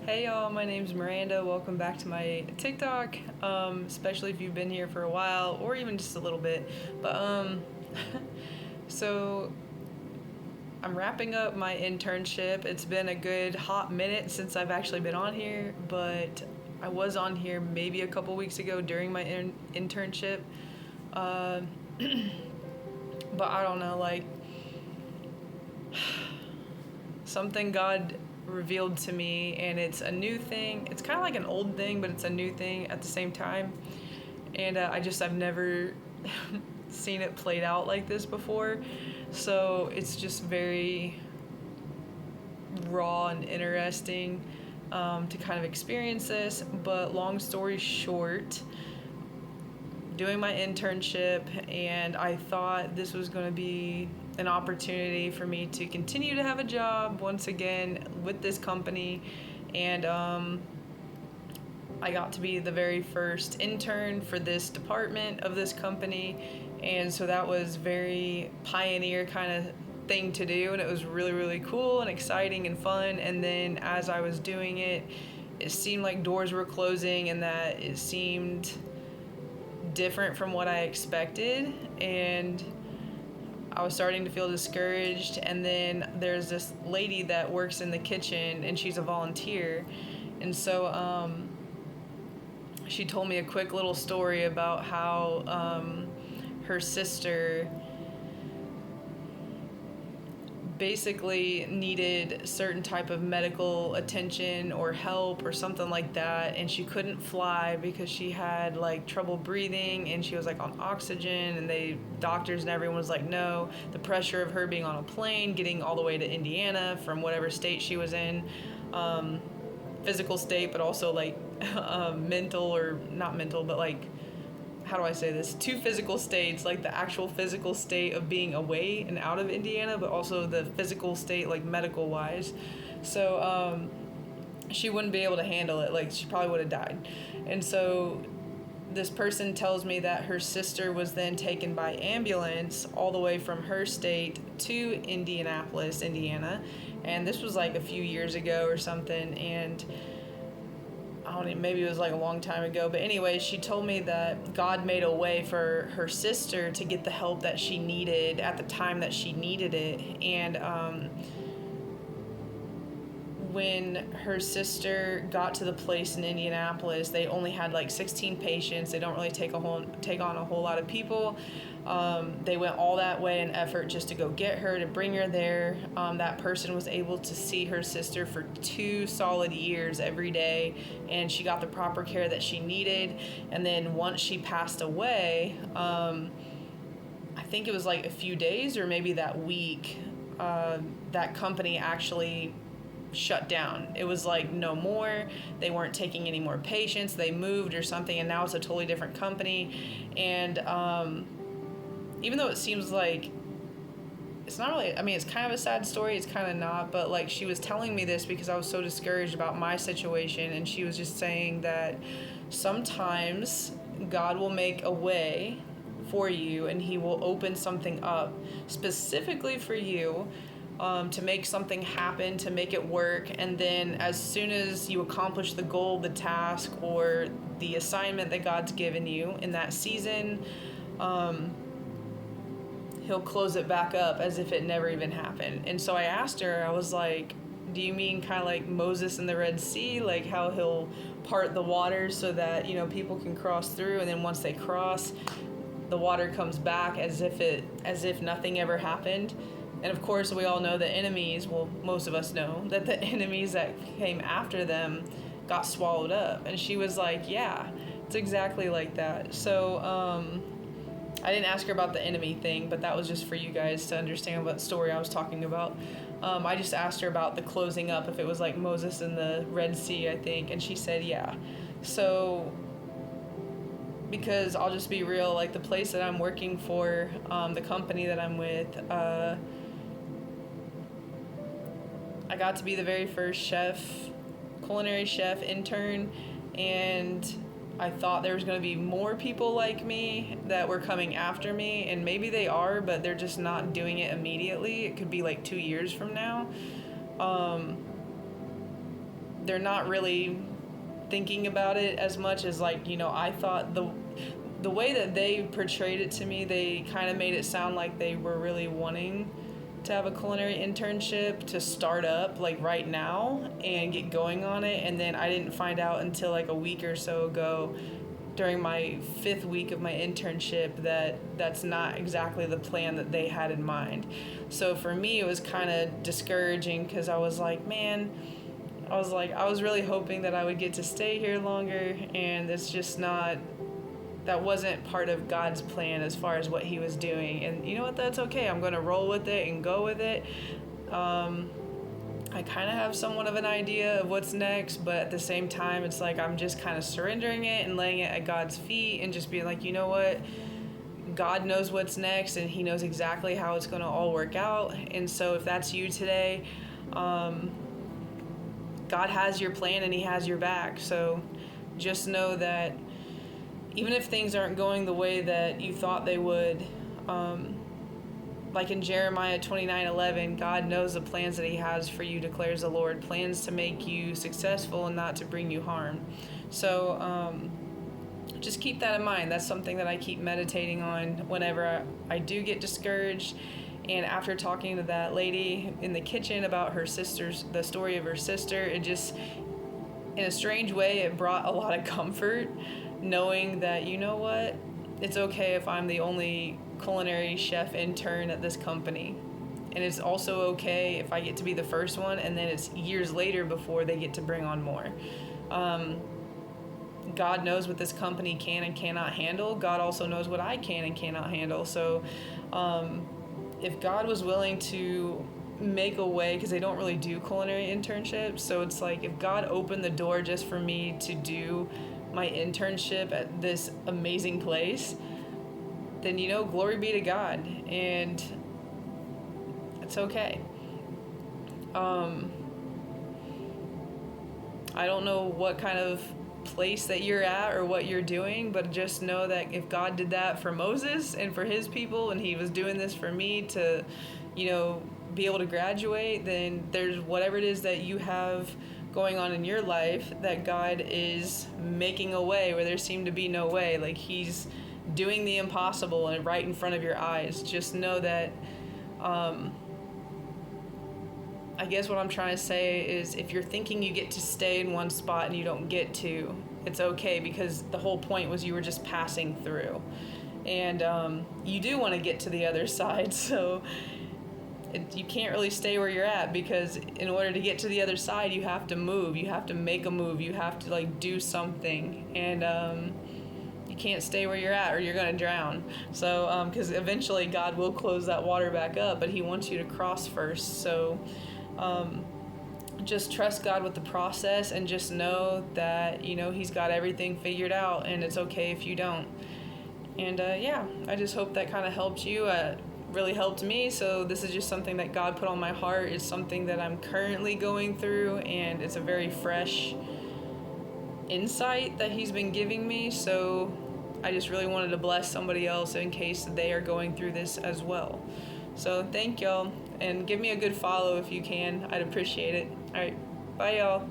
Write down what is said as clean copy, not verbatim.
Hey y'all, my name's Miranda. Welcome back to my TikTok, especially if you've been here for a while or even just a little bit. But so I'm wrapping up my internship. It's been a good hot minute since I've actually been on here, but I was on here maybe a couple weeks ago during my internship. Uh, but I don't know, like something God revealed to me, and it's a new thing. It's kind of like an old thing, but it's a new thing at the same time. And I've never seen it played out like this before. So it's just very raw and interesting to kind of experience this. But long story short, doing my internship, and I thought this was going to be an opportunity for me to continue to have a job once again with this company. And I got to be the very first intern for this department of this company, and so that was very pioneer kind of thing to do, and it was really, really cool and exciting and fun. And then as I was doing it, it seemed like doors were closing and that it seemed different from what I expected, and I was starting to feel discouraged. And then there's this lady that works in the kitchen, and she's a volunteer, and so she told me a quick little story about how her sister basically needed certain type of medical attention or help or something like that, and she couldn't fly because she had like trouble breathing and she was like on oxygen, and doctors and everyone was like no. The pressure of her being on a plane getting all the way to Indiana from whatever state she was in, physical state, but also like mental, or not mental, but like, how do I say this? Two physical states, like the actual physical state of being away and out of Indiana, but also the physical state, like medical wise. So she wouldn't be able to handle it. Like, she probably would have died. And so this person tells me that her sister was then taken by ambulance all the way from her state to Indianapolis, Indiana. And this was like a few years ago or something. And I don't know, maybe it was like a long time ago, but anyway, she told me that God made a way for her sister to get the help that she needed at the time that she needed it. And when her sister got to the place in Indianapolis, they only had like 16 patients. They don't really take on a whole lot of people. They went all that way in effort just to go get her, to bring her there. That person was able to see her sister for 2 solid years every day, and she got the proper care that she needed. And then once she passed away, I think it was like a few days or maybe that week, that company actually shut down. It was like no more. They weren't taking any more patients. They moved or something, and now it's a totally different company. And even though it seems like it's not really, I mean, it's kind of a sad story, it's kind of not, but like, she was telling me this because I was so discouraged about my situation, and she was just saying that sometimes God will make a way for you, and he will open something up specifically for you, to make something happen, to make it work. And then as soon as you accomplish the goal, the task, or the assignment that God's given you in that season, he'll close it back up as if it never even happened. And so I asked her, I was like, do you mean kind of like Moses in the Red Sea, like how he'll part the waters so that, you know, people can cross through, and then once they cross, the water comes back as if nothing ever happened? And of course, we all know the enemies, well, most of us know that the enemies that came after them got swallowed up. And she was like, yeah, it's exactly like that. So I didn't ask her about the enemy thing, but that was just for you guys to understand what story I was talking about. I just asked her about the closing up, if it was like Moses in the Red Sea, I think, and she said yeah. So, because I'll just be real, like the place that I'm working for, the company that I'm with, I got to be the very first culinary chef intern, and I thought there was going to be more people like me that were coming after me, and maybe they are, but they're just not doing it immediately. It could be like 2 years from now. they're not really thinking about it as much as, like, I thought the way that they portrayed it to me, they kind of made it sound like they were really wanting to have a culinary internship to start up like right now and get going on it. And then I didn't find out until like a week or so ago during my 5th week of my internship that that's not exactly the plan that they had in mind. So for me, it was kind of discouraging because I was like, man, I was really hoping that I would get to stay here longer, and it's just not, that wasn't part of God's plan as far as what he was doing. And you know what, that's okay. I'm going to roll with it and go with it. I kind of have somewhat of an idea of what's next, but at the same time, it's like I'm just kind of surrendering it and laying it at God's feet and just being like, you know what? God knows what's next, and he knows exactly how it's going to all work out. And so if that's you today, God has your plan and he has your back. So just know that even if things aren't going the way that you thought they would, like in Jeremiah 29:11, God knows the plans that he has for you, declares the Lord, plans to make you successful and not to bring you harm. So just keep that in mind. That's something that I keep meditating on whenever I do get discouraged. And after talking to that lady in the kitchen about the story of her sister, it just, in a strange way, it brought a lot of comfort, knowing that, you know what, it's okay if I'm the only culinary chef intern at this company. And it's also okay if I get to be the first one, and then it's years later before they get to bring on more. God knows what this company can and cannot handle. God also knows what I can and cannot handle. So if God was willing to make a way, because they don't really do culinary internships, so it's like if God opened the door just for me to do my internship at this amazing place, then, glory be to God, and it's okay. I don't know what kind of place that you're at or what you're doing, but just know that if God did that for Moses and for his people, and he was doing this for me to, be able to graduate, then there's whatever it is that you have going on in your life, that God is making a way where there seemed to be no way. Like he's doing the impossible and right in front of your eyes. Just know that, I guess what I'm trying to say is, if you're thinking you get to stay in one spot and you don't get to, it's okay, because the whole point was you were just passing through. And you do want to get to the other side, so you can't really stay where you're at, because in order to get to the other side, you have to move. You have to make a move. You have to do something. And you can't stay where you're at or you're going to drown. So, because eventually God will close that water back up, but he wants you to cross first. So, just trust God with the process, and just know that, he's got everything figured out, and it's okay if you don't. And I just hope that kind of helped you. Really helped me. So this is just something that God put on my heart. It's something that I'm currently going through, and it's a very fresh insight that he's been giving me. So I just really wanted to bless somebody else in case they are going through this as well. So thank y'all, and give me a good follow if you can. I'd appreciate it. All right, bye y'all.